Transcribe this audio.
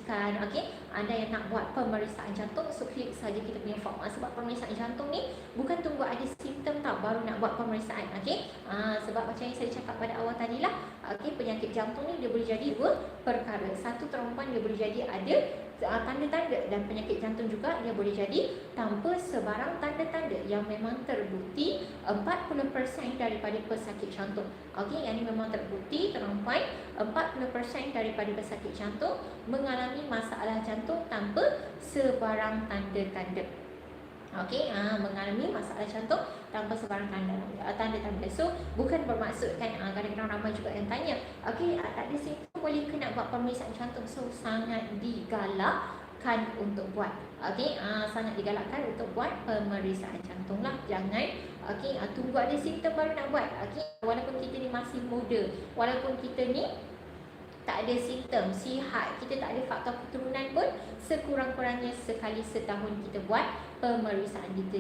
pastikan anda yang nak buat pemeriksaan jantung, so klik saja kita punya form. Sebab pemeriksaan jantung ni bukan tunggu ada simptom tau baru nak buat pemeriksaan. Sebab macam yang saya cakap pada awal tadi lah, penyakit jantung ni dia boleh jadi dua perkara. Satu, terumpan dia boleh jadi ada tanda-tanda, dan penyakit jantung juga dia boleh jadi tanpa sebarang tanda-tanda yang memang terbukti 40% daripada pesakit jantung. Yang ini memang terbukti terumpan 40% daripada pesakit jantung mengalami masalah jantung tanpa sebarang tanda-tanda. Mengalami masalah jantung tanpa sebarang tanda-tanda. So bukan bermaksud kan, kadang-kadang ramai juga yang tanya, tak ada simptom boleh ke nak buat pemeriksaan jantung? So sangat digalakkan untuk buat. Sangat digalakkan untuk buat pemeriksaan jantung lah. Jangan tunggu ada simptom baru nak buat. Walaupun kita ni masih muda, walaupun kita ni tak ada simptom, sihat, kita tak ada faktor keturunan pun, sekurang-kurangnya sekali setahun kita buat pemeriksaan detail.